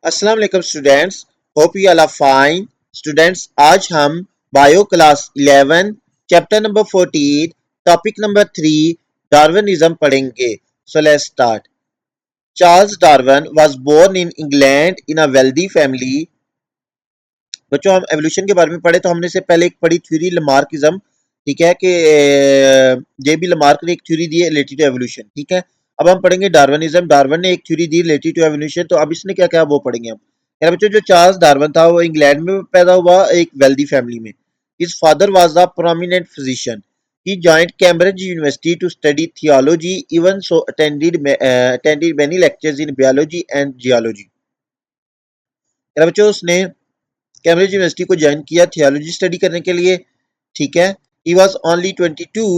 अस्सलाम वालेकुम students. Hope you all are fine. Students, आज हम bio class 11 chapter number 14 topic number 3 Darwinism पढ़ेंगे। So let's start. Charles Darwin was born in England in a wealthy family. बच्चों, हम evolution के बारे में पढ़े तो हमने इससे पहले एक पढ़ी थ्योरी लमार्किज्म। ठीक है कि जे बी लमार्क ने एक थ्योरी दी है रिलेटेड टू एवोल्यूशन। ठीक है, अब हम पढ़ेंगे डार्विनिज्म। डार्विन ने एक थ्योरी दी रिलेटेड टू एवोल्यूशन, तो अब इसने क्या क्या वो पढ़ेंगे हम। यार बच्चों, जो चार्ल्स डार्विन था वो इंग्लैंड में पैदा हुआ एक वेल्दी फैमिली में। His father was a prominent physician. He joined Cambridge University to study theology, even so attended many lectures in biology and geology. यार बच्चों, उसने कैम्ब्रिज यूनिवर्सिटी को ज्वाइन किया थियोलॉजी स्टडी करने के लिए। ठीक है, he was only 22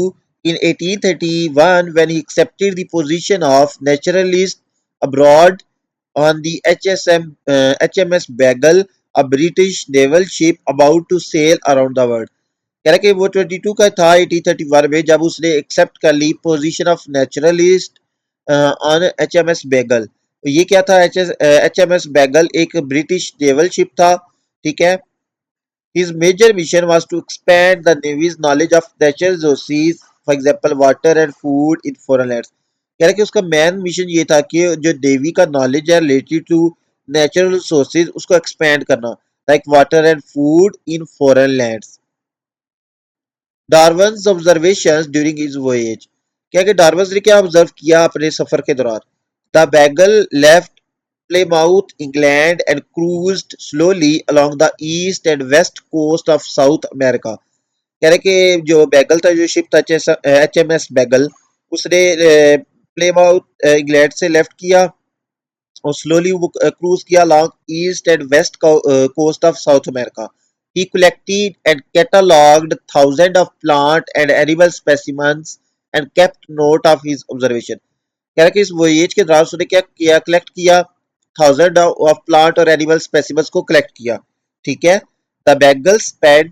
in 1831 when he accepted the position of naturalist abroad on the HMS Beagle, a British naval ship about to sail around the world. कह रहा है कि वो 22 का था 1831 में जब उसने एक्सेप्ट कर ली position of naturalist on HMS Beagle। ये क्या था? HMS Beagle एक ब्रिटिश नेवल शिप था। ठीक है, his major mission was to expand the Navy's knowledge of natural resources, for example, water and food in foreign lands. कह रहा है कि उसका मेन मिशन ये था कि जो नेवी का नॉलेज है रिलेटेड टू नेचुरल रिसोर्सेज उसको एक्सपेंड करना, like water and food in foreign lands. Darwin's observations during his voyage. क्या कि डार्विन ने क्या ऑब्जर्व किया अपने सफर के दौरान। The bagel left Plymouth, England, and cruised slowly along the east and west coast of South America. कह रहे कि जो बैगल था, जो शिप था HMS बैगल, उसने प्लेमाउथ इंग्लैंड से लेफ्ट किया और स्लोली वो क्रूज किया along east and west coast of South America. He collected and catalogued thousands of plant and animal specimens and kept note of his observation. कह रहा है कि इस वोयेज के दौरान उसने क्या किया? कलेक्ट किया थाउजेंड ऑफ प्लांट और एनिमल स्पेसिमन्स को कलेक्ट किया। ठीक है, the bagel spend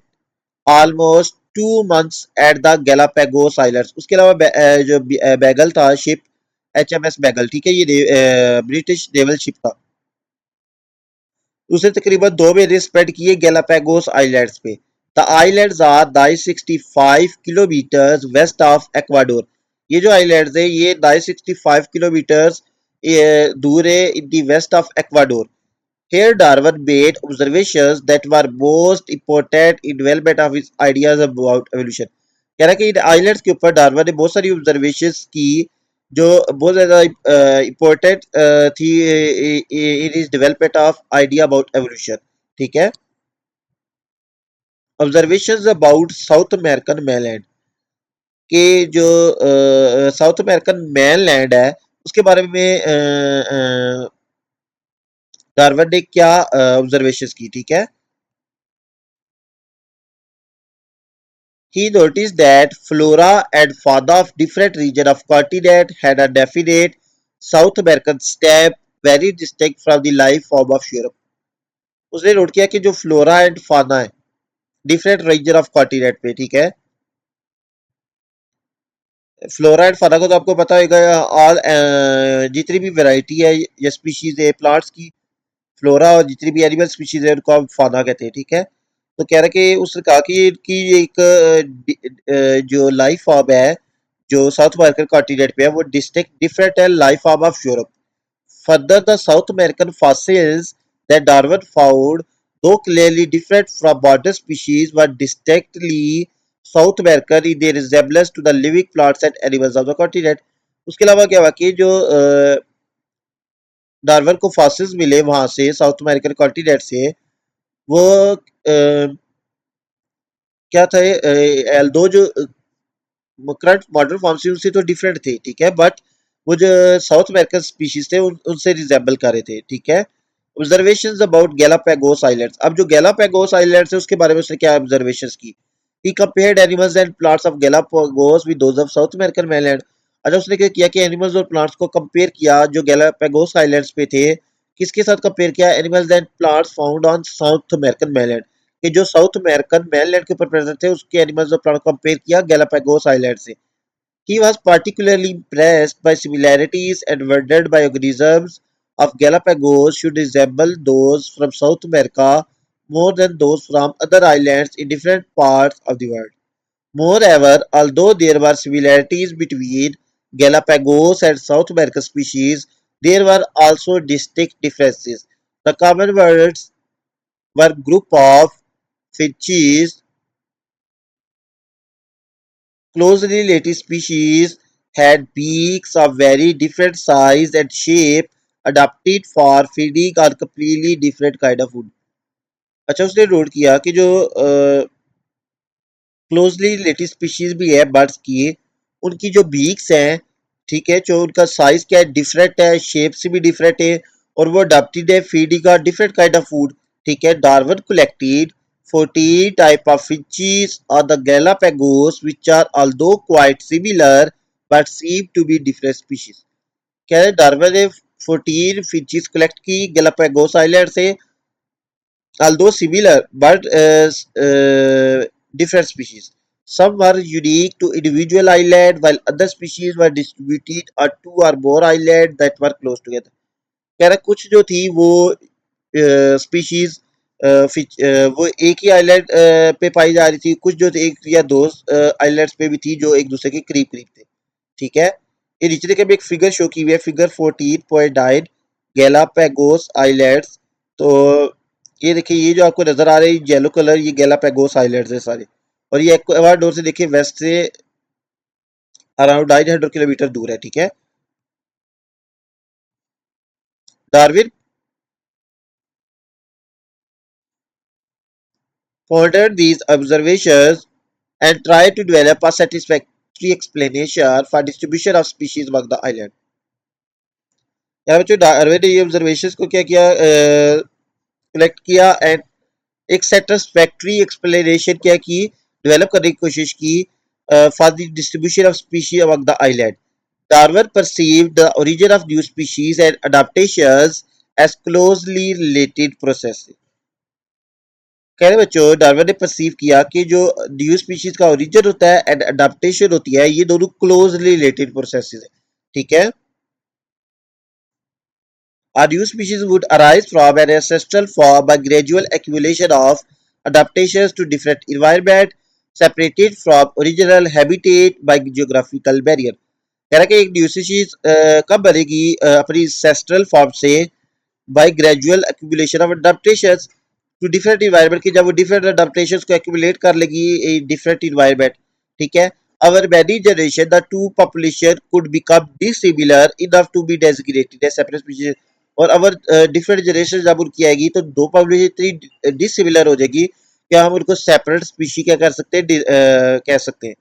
almost 2 months at the Galapagos islands. उसके अलावा जो बैगल था शिप HMS बैगल, ठीक है, ये ब्रिटिश नेवल शिप था। उसने तकरीबन 2 महीने स्पेंड किए गैलापागोस आइलैंड्स पे। The islands are 965 kilometre west of Ecuador. ये जो आइलैंड्स है ये 965 किलोमीटर दूर है in the west of Ecuador. Here Darwin made observations that were most important in development of his ideas about evolution. कह रहा है कि इन आइलैंड्स के ऊपर डार्विन ने बहुत सारी ऑब्जर्वेशंस की जो बहुत ज़्यादा इम्पोर्टेंट थी in his development of idea about evolution. ठीक है, observations about south American mainland के जो साउथ अमेरिकन मेनलैंड है उसके बारे में डार्विन ने क्या ऑब्जर्वेशंस की। ठीक है, he noticed that flora and fauna of different regions of continent had a definite South American stamp very distinct from the life form of Europe. उसने नोट किया कि जो फ्लोरा एंड फाना है डिफरेंट रीजन ऑफ कॉन्टिनेंट पे, ठीक है, flora and फाना को तो आपको पता होगा। ऑल जितनी भी वैरायटी है या स्पीशीज है प्लांट्स की फ्लोरा, और जितनी भी एनिमल स्पीशीज है उनको हम फाना कहते हैं। ठीक है, तो कह रहा कि उसने कहा कि इनकी एक जो लाइफ फॉर्म है जो साउथ अमेरिकन कॉन्टिनेंट पे है वो डिस्टिंक्ट डिफरेंट है life form of Europe. Further the South American fossils that Darwin found, though clearly different from border species, were distinctly South American in their resemblance to the living plants and animals of the continent. उसके अलावा क्या हुआ कि जो Darwin को fossils मिले वहां से साउथ अमेरिकन कॉन्टिनेंट से, वो क्या था, दो जो करंट मॉडर्न फॉर्म्स थी उनसे तो डिफरेंट थे। ठीक है, बट वो जो साउथ अमेरिकन स्पीशीज थे उनसे रिजेंबल कर रहे थे। ठीक है, ऑब्जर्वेशंस अबाउट गैलापागोस आइलैंड्स। अब जो गैलापागोस आइलैंड्स है उसके बारे में उसने क्या ऑब्जर्वेशंस की। He compared animals and plants of Galapagos with those of South American mainland. अच्छा, उसने क्या किया कि एनिमल्स और प्लांट्स को कंपेयर किया जो गैलापागोस आइलैंड्स पे थे, किसके साथ कंपेयर किया? Animals and plants found on south American mainland, कि जो साउथ अमेरिकन मेनलैंड के ऊपर प्रेजेंट थे उसके एनिमल्स और प्लांट कंपेयर किया गैलापागोस आइलैंड से। He was particularly impressed by similarities and wondered by organisms of Galapagos should resemble those from South America more than those from other islands in different parts of the world. Moreover, although there were similarities between Galapagos and South American species, there were also distinct differences. The common words were group of finches, closely related species had beaks of very different size and shape, adapted for feeding on completely different kind of food. अच्छा उसने note किया कि जो closely related species भी है birds की, उनकी जो बीक्स हैं, ठीक है, जो उनका साइज क्या है, डिफरेंट है, शेप से भी डिफरेंट है, और वो अडॉप्टेड है फीडिंग का डिफरेंट काइंड ऑफ फूड, ठीक है. Darwin collected 14 type of finches on the Galapagos which are although quite similar but seem to be different species. कह रहे डार्विन ने 14 फिंचेस कलेक्ट की गैलापागोस आइलैंड से, although similar but different species. Some were unique to individual island while other species were distributed on two or more islands that were close together. कह रहा कुछ जो थी वो स्पीशीज वो एक ही आइलैंड पे पाई जा रही थी, कुछ जो एक या दो आइलैंड्स पे भी थी जो एक दूसरे के करीब करीब थे, ठीक है. ये नीचे देखिए एक फिगर शो की हुई है, फिगर 14.9 गैलापागोस आइलैंड्स. तो ये देखिए ये जो आपको नजर आ रही है येलो कलर, ये गैलापागोस आइलैंड्स है सारे, और ये एक्वाडोर से देखिए वेस्ट से अराउंड 900 किलोमीटर दूर है, ठीक है. Darwin pondered these observations and tried to develop a satisfactory explanation for distribution of species among the island. यहाँ बच्चों डार्विन ने ये ऑब्जर्वेशंस को क्या किया, कलेक्ट किया एंड एक सेटिस्फैक्ट्री एक्सप्लेनेशन क्या की, डेवलप करने की कोशिश की for the distribution of species among the island. Darwin perceived the origin of new species and adaptations as closely related processes. कह रहे बच्चों डार्विन ने परसीव किया कि जो न्यू स्पीशीज का ओरिजिन होता है एंड अडाप्टेशन होती है, ये दोनों क्लोजली रिलेटेड प्रोसेसेस है, ठीक है. A new species would arise from an ancestral form by gradual accumulation of adaptations to different environment separated from original habitat by geographical barrier. कह रहा है कि एक न्यू स्पीशीज कब बनेगी अपनी एंसेस्ट्रल फॉर्म से, by gradual accumulation of adaptations to different environment, की जब वो डिफरेंट अडाप्टेशंस को एक्यूमुलेट कर लेगी डिफरेंट इन्वायरमेंट, ठीक है. Over many generation the two population could become dissimilar enough to be designated as separate species. और अवर डिफरेंट जनरेशन जब उनकी आएगी तो दो पॉपुलेशन इतनी डिसिमिलर हो जाएगी कि हम उनको सेपरेट स्पीशी क्या कर सकते हैं, कह सकते हैं.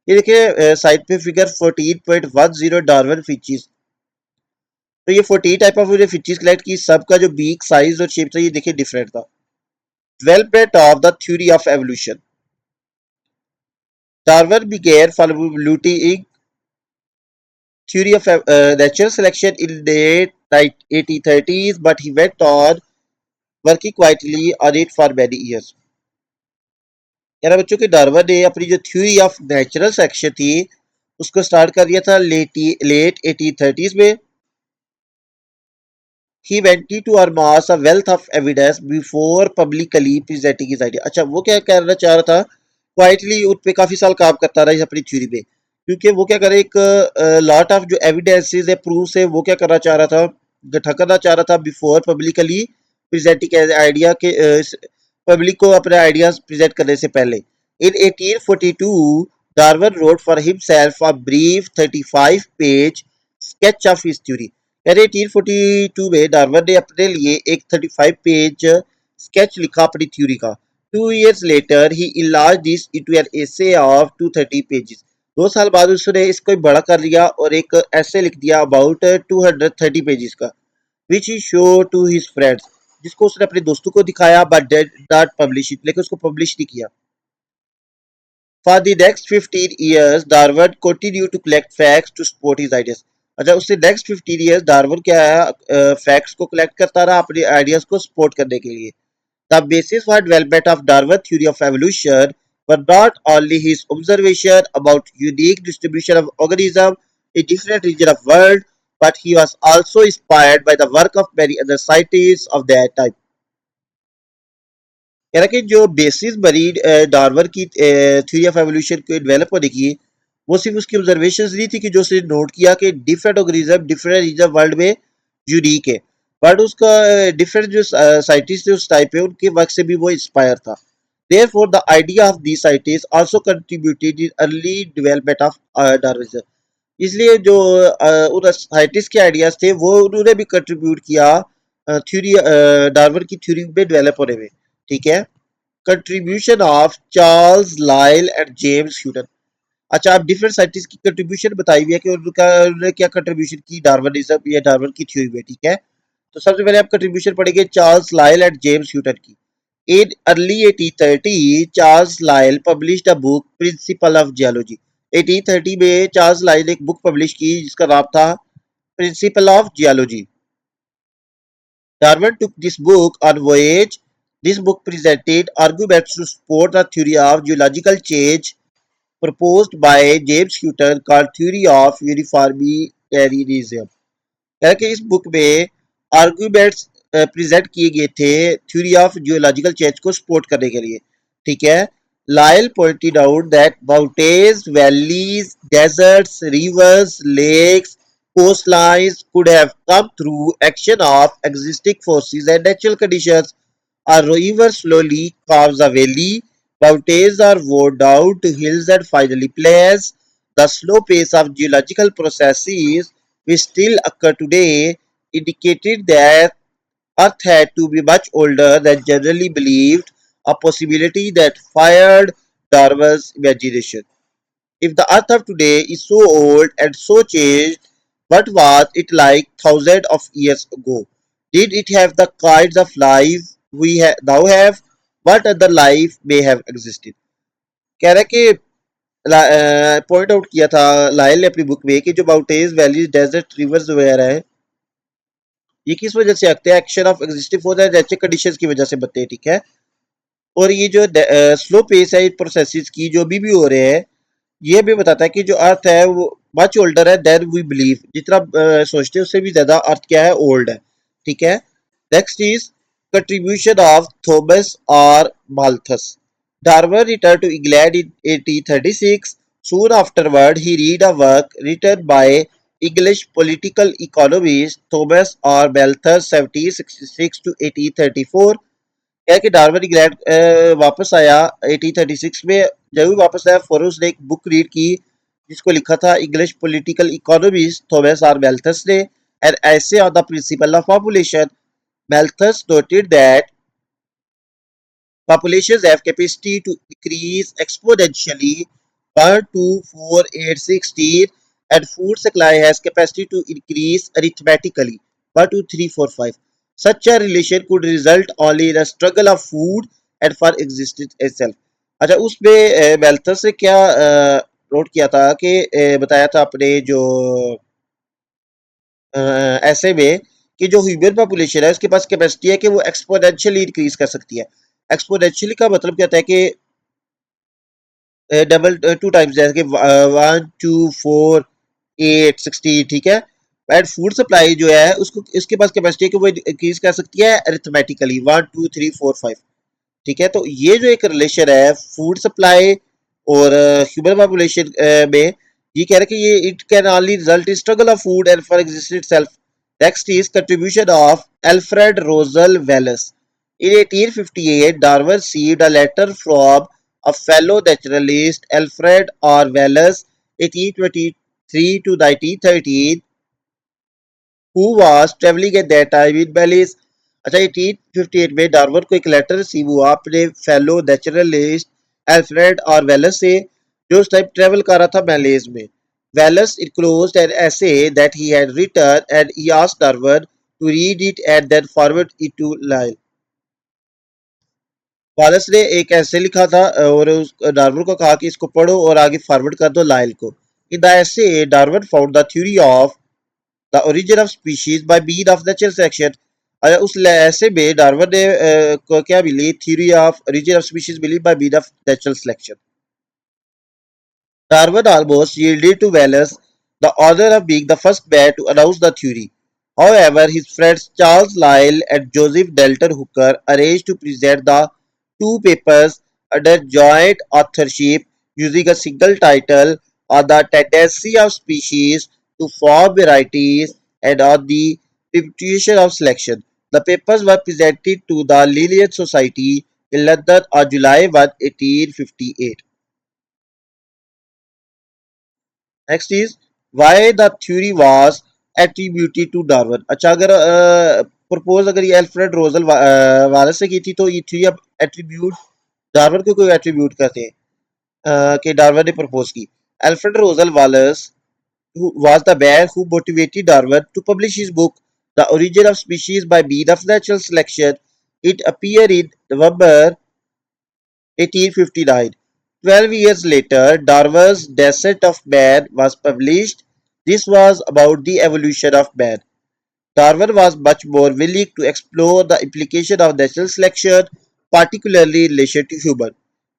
ये देखिए साइड पे फिगर 14.10 डार्विन फिंचेस. तो ये 14 टाइप ऑफ फिंचेस कलेक्ट की, सबका जो बीक साइज और शेप था ये देखिए डिफरेंट था. Development of the theory of evolution. Darwin began formulating theory of natural selection in the late 1830s, but he went on working quietly on it for many years. यार बच्चों के Darwin ने अपनी जो थ्योरी ऑफ नेचुरल सेलेक्शन थी उसको start कर दिया था लेट 1830s में. He wanted to amass a wealth of evidence before publicly presenting his idea. अच्छा वो क्या करना चाह रहा था, क्वाइटली उन पे काफी साल काम करता रहा अपनी थ्योरी पे, क्योंकि वो क्या करे एक लॉट ऑफ जो एविडेंसेस है प्रूफ है वो क्या करना चाह रहा था, इकट्ठा करना चाह रहा था before publicly presenting as idea के पब्लिक को अपने आइडियाज प्रेजेंट करने से पहले. In 1842 Darwin wrote for himself a brief 35 page sketch of his theory. यानी 1842 में डार्विन ने अपने लिए एक 35 पेज स्केच लिखा अपनी थ्योरी का. 2 years later he enlarged this into an essay of 230 pages. 2 साल बाद उसने इसको बड़ा कर लिया और एक ऐसे लिख दिया अबाउट 230 पेजेस का, विच ही शो टू हिज फ्रेंड्स, जिसको उसने अपने दोस्तों को दिखाया but did not publish it, लेकिन उसको पब्लिश नहीं किया. For the next 15 years, Darwin continued to collect facts to support his ideas. अच्छा उससे नेक्स्ट 15 ईयर्स डार्विन क्या है फैक्ट्स को कलेक्ट करता रहा अपने आइडियाज को सपोर्ट करने के लिए. The basis for development of Darwin theory of evolution were not only his observation about unique distribution of organism in different regions of world, but he was also inspired by the work of many other scientists of that time. कह रहा कि जो basis बनी Darwin की theory of evolution को develop होने की, वो सिर्फ उसकी ऑब्जर्वेशन नहीं थी कि जो उसने नोट किया कि different organism different region world में यूनिक है, बट उसका डिफरेंट जो साइंटिस्ट थे उस टाइप पे उनके वर्क से भी वो इंस्पायर था. Therefore, the idea of these scientists also contributed in early development of Darwinism. इसलिए जो उन साइंटिस्ट के आइडियाज थे वो उन्होंने भी कंट्रीब्यूट किया थ्योरी डार्विन की थ्योरी में डेवलप होने में. ठीक है. कंट्रीब्यूशन ऑफ चार्ल्स लाइल एंड जेम्स ह्यूटन. अच्छा, आप डिफरेंट साइंटिस्ट की कंट्रीब्यूशन बताई हुई है कि उन्होंने क्या कंट्रीब्यूशन की डार्विनिज्म या डार्विन की थ्योरी में. ठीक है. तो सबसे पहले आप कंट्रीब्यूशन पढ़ेंगे चार्ल्स लाइल एंड जेम्स ह्यूटन की. In early 1830, Charles Lyell published a book Principle of Geology. 1830 में चार्ल्स लाइल ने एक बुक पब्लिश की जिसका नाम था principle of geology. Darwin took this book on voyage. This book presented arguments to support the theory of geological change proposed by James Hutton called theory of uniformitarianism. है कि इस बुक में arguments present किए गए थे theory of geological change को support करने के लिए. ठीक है. Lyell pointed out that mountains, valleys, deserts, rivers, lakes, coastlines could have come through action of existing forces and natural conditions. A river slowly carves a valley, mountains are worn down to hills and finally plains. The slow pace of geological processes which still occur today indicated that Earth had to be much older than generally believed, a possibility that fired Darwin's imagination. If the Earth of today is so old and so changed, what was it like thousands of years ago? Did it have the kinds of life we now have? What other life may have existed? कह रहा है कि point out किया था Lyell ने अपनी book में कि जो माउंटेन्स, वैलीज, डेजर्ट, रिवर्स वगैरह है, ये किस वजह से आते हैं? Action of existing force and natural conditions की वजह से बनते हैं. ठीक है. और ये जो स्लो पेस है प्रोसेसेस की जो अभी भी हो रहे हैं, ये भी बताता है कि जो अर्थ है वो मच ओल्डर है देन वी बिलीव. जितना सोचते हैं उससे भी ज्यादा अर्थ क्या है? ओल्ड है. ठीक है. Next is contribution of Thomas R Malthus. Darwin returned to England in 1836. Soon afterward, he read a work written by English political economist Thomas R. Malthus (1766 to 1834). क्या है कि डार्विन इंग्लैंड वापस आया 1836 में. जब भी वापस आया फौरन उसने एक बुक रीड की जिसको लिखा था English political economist Thomas R Malthus ने, an essay on the principle of population. Malthus noted that populations have capacity to increase exponentially 1, 2, 4, 8, 16, and food supply has capacity to increase arithmetically 1, 2, 3, 4, 5. Such a relation could result only in a struggle of food and for existence itself. अच्छा, उसमें मेल्थस ने क्या note किया था कि बताया था अपने जो ऐसे में कि जो ह्यूमन पॉपुलेशन है उसके पास कैपेसिटी है कि वो एक्सपोनेंशियली इंक्रीज कर सकती है. एक्सपोनेंशियली का मतलब क्या होता है कि डबल टू टाइम्स, जैसे कि 1, 2, 4, 8, 16. ठीक है. एंड फूड सप्लाई जो है उसको इसके पास कैपेसिटी है कि वो इंक्रीज कर सकती है अरिथमेटिकली 1, 2, 3, 4, 5. ठीक है. तो ये जो एक रिलेशन है फूड सप्लाई और ह्यूमन पॉपुलेशन में, ये कह रहे हैं कि ये it can only result in struggle of food and for existence self. Next is contribution of Alfred Rosel Wallace. In 1858, Darwin received a letter from a fellow naturalist, Alfred R. Wallace, 1823 to 1913, who was traveling at that time in Belize. अच्छा, 1858 में Darwin को एक letter receive हुआ अपने fellow naturalist Alfred और Wallace से, जो उस टाइम ट्रेवल कर रहा था मैलेज में. Wallace enclosed an essay that he had written and he asked Darwin to read it and then forward it to Lyell. Wallace ने एक ऐसे लिखा था और डार्विन को कहा कि इसको पढ़ो और आगे फॉरवर्ड कर दो लाइल को. In the essay Darwin found the theory of the origin of species by mean of natural selection. उस ऐसे में डार्विन ने को क्या मिली? Theory of origin of species मिली by mean of natural selection. Darwin almost yielded to Wallace the honor of being the first man to announce the theory. However, his friends Charles Lyell and Joseph Dalton Hooker arranged to present the two papers under joint authorship using a single title on the tendency of species to form varieties and on the perpetuation of selection. The papers were presented to the Linnean Society in London on July 1, 1858. Next is why the theory was attributed to Darwin. अच्छा अगर propose अगर ये Alfred Rosel wireless से की थी तो ये theory अब एट्रीब्यूट डार्विन को कोई एट्रीब्यूट करते हैं कि डार्विन ने प्रपोज की. Alfred Rosel wireless who was the man who motivated Darwin to publish his book The Origin of Species by Means of Natural Selection. It appeared in November 1859. 12 years later, Darwin's Descent of Man was published. This was about the evolution of man. Darwin was much more willing to explore the implication of natural selection, particularly in relation to human,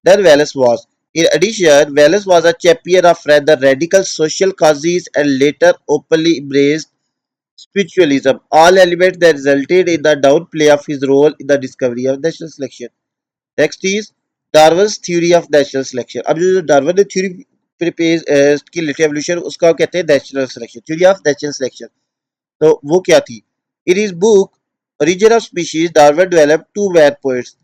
than Wallace was. In addition, Wallace was a champion of rather radical social causes and later openly embraced spiritualism, all elements that resulted in the downplay of his role in the discovery of natural selection. Next is Darwin's theory of natural selection. अब जो Darwin ने theory की literature evolution उसका कहते हैं natural selection, theory of natural selection. तो वो क्या थी? In his book origin of species Darwin developed two main points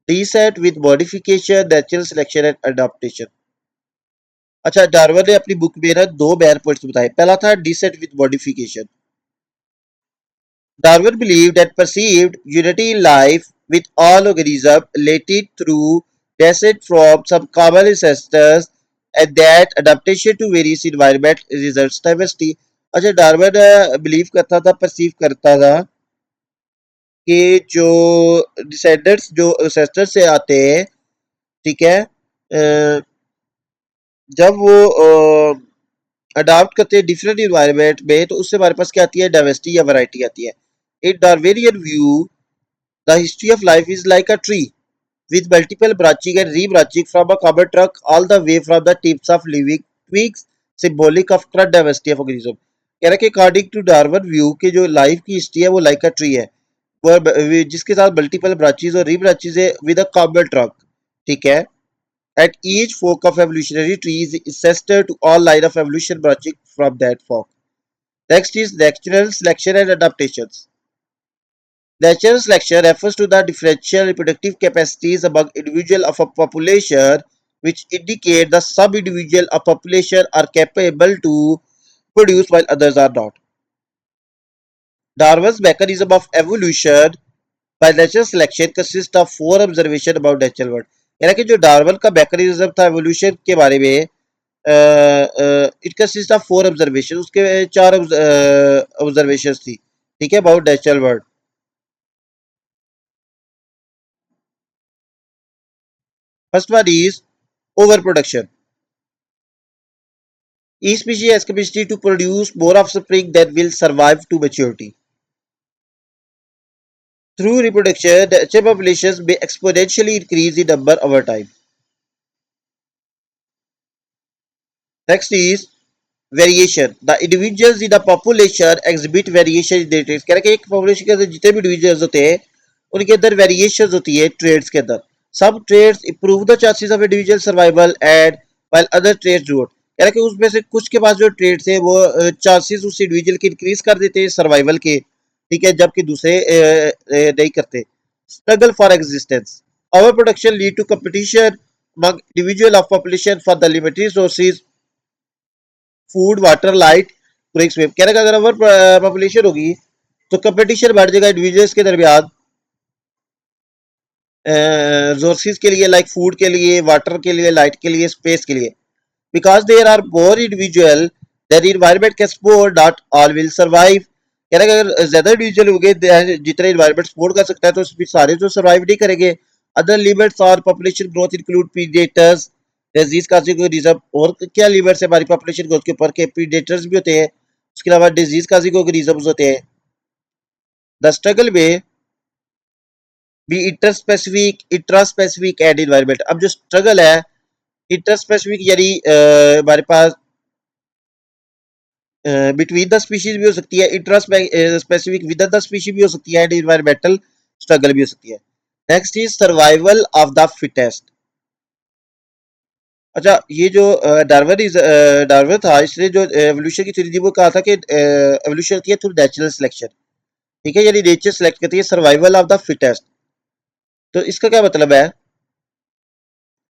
descent with modification, natural selection and adaptation. अच्छा, डार्विन ने अपनी बुक में ना दो मैन पॉइंट्स बताए. पहला था descent with modification. Darwin believed and perceived unity in life with all organisms related through descent from some common ancestors and that adaptation to various environment results diversity. अच्छा, Darwin believe करता था, perceive करता था कि जो descendants जो ancestors से आते हैं, ठीक है, जब वो अडाप्ट करते हैं डिफरेंट इन्वायरमेंट में तो उससे हमारे पास क्या आती है? डाइवर्सिटी या वैरायटी आती है. In Darwinian view the history of life is like a tree with multiple branching and re-branching from a common trunk all the way from the tips of living twigs, symbolic of current diversity of organism. कह रहा है कि according to Darwin view के जो life की history है वो like a tree है जिसके साथ मल्टीपल ब्रांचेस और री ब्रांचेस है विद अ कॉमन ट्रंक. ठीक है. At each fork of evolutionary tree is ancestor to all line of evolution branching from that fork. Next is natural selection and adaptations. Natural selection refers to the differential reproductive capacities among individuals of a population which indicate the sub-individual of population are capable to produce while others are not. Darwin's mechanism of evolution by natural selection consists of four observations about natural world. यानी कि जो Darwin का mechanism था evolution के बारे में it consist of four observation, उसके चार ऑब्जर्वेशंस थी. ठीक है, about natural world. First one is overproduction. Each species has capacity to produce more offspring that will survive to maturity. Through reproduction, the nature populations may exponentially increase in number over time. Next is variation. The individuals in the population exhibit variation in their traits. कह रहे हैं कि एक population के अंदर जितने भी individuals होते हैं उनके अंदर variations होती है traits के अंदर. Some traits improve the chances of individual survival and while other traits do not. कह रहा है कि उसमें से कुछ के पास जो traits है वो chances उस individual के increase कर देते हैं survival के, ठीक है, जबकि दूसरे नहीं करते. Struggle for existence. Overproduction lead to competition among individual of population for the limited resources food, water, light, ब्रेक स्वेप. कह रहे हैं अगर ओवर पॉपुलेशन होगी तो कंपटीशन बढ़ जाएगा इंडिविजुअल्स के दरमियान रिसोर्सेज के लिए, लाइक फूड के लिए, वाटर के लिए, लाइट के लिए, स्पेस के लिए. Because there are more individual than environment can support not all will survive. कह रहे हैं अगर ज्यादा इंडिविजुअल हो गए जितना इन्वायरमेंट सपोर्ट कर सकता है तो सारे तो सर्वाइव नहीं करेंगे. अदर लिमिट्स और population growth include predators, disease causing और क्या लिमिट्स है हमारी पॉपुलेशन ग्रोथ के ऊपर के प्रीडेटर्स भी होते हैं, उसके अलावा डिजीज काजिंग होते हैं. द स्ट्रगल में भी इंटरस्पेसिफिक, इंट्रास्पेसिफिक एंड इन्वायरमेंट. अब जो स्ट्रगल है इंटरस्पेसिफिक यानी हमारे पास बिटवीन द स्पीशीज भी हो सकती है, intra specific with the species भी हो सकती है, एंड इन्वायरमेंटल स्ट्रगल भी हो सकती है। Next is survival of the fittest. अच्छा, ये जो डार्विन था, इसने जो एवोल्यूशन की थ्योरी थी वो कहा था कि एवोल्यूशन होती है थ्रू नेचुरल सिलेक्शन। ठीक है, यानी नेचर सेलेक्ट करती है सर्वाइवल ऑफ द फिटेस्ट। तो इसका क्या मतलब है?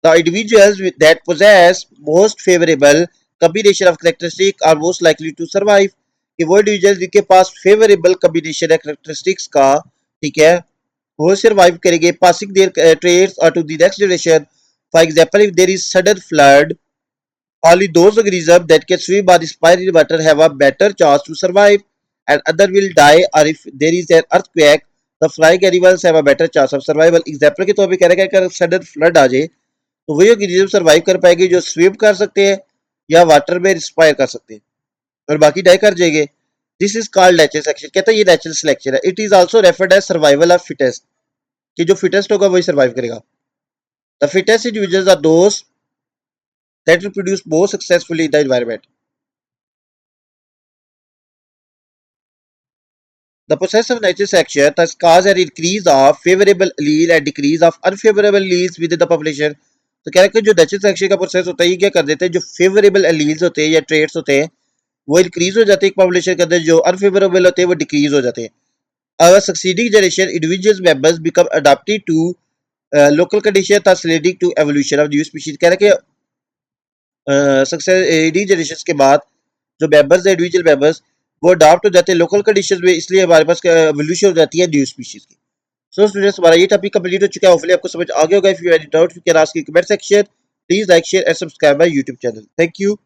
The individuals that possess most favorable combination of characteristics are most likely to survive। कि वो इंडिविजुअल जिनके पास फेवरेबल कम्बिनेशन है करेक्टरिस्टिक्स का, ठीक है, वो सर्वाइव करेंगे, पासिंग देयर ट्रेड्स और to the next generation. For example, if there is sudden flood, only those organisms that can swim or respire in water have a better chance to survive, and other will die. Or if there is an earthquake, the flying animals have a better chance of survival। Example के तौर पे कह रहा है कि अगर sudden flood आ जाए तो वही ऑर्गेनिज्म सर्वाइव कर पाएंगे जो स्विम कर सकते हैं या वाटर में रिस्पायर कर सकते हैं, और बाकी डाई कर जाएंगे। This is called natural selection. कहता है ये नेचुरल सिलेक्शन है। It is also referred as survival of fittest, कि जो फिटेस्ट होगा वही सर्वाइव करेगा। The fittest individuals are those that reproduce more successfully in the environment। The process of natural selection thus causes an increase of favorable allele and decrease of unfavorable alleles within the population। तो कह रहे हैं कि जो natural selection का process होता है ये क्या कर देते हैं, जो फेवरेबल एलील्स होते हैं या ट्रेड्स होते हैं वो इंक्रीज हो जाते हैं एक पॉपुलेशन के अंदर, जो अनफेवरेबल होते हैं वो डिक्रीज हो जाते हैं। अगर succeeding generation individual members become adapted to local condition thus leading to evolution of new species। कह रहे हैं कि सक्सेसिव जनरेशन के बाद जो मेंबर्स है इंडिविजुअल मेंबर्स वो अडॉप्ट हो जाते हैं लोकल कंडीशंस में, इसलिए हमारे पास एवोल्यूशन हो जाती है न्यू स्पीशीज की। सो स्टूडेंट्स, हमारा ये टॉपिक कंप्लीट हो चुका है। होपफुली आपको समझ आ गया होगा। If you have any doubt you can ask in comment section. Please like share and subscribe my YouTube channel. Thank you.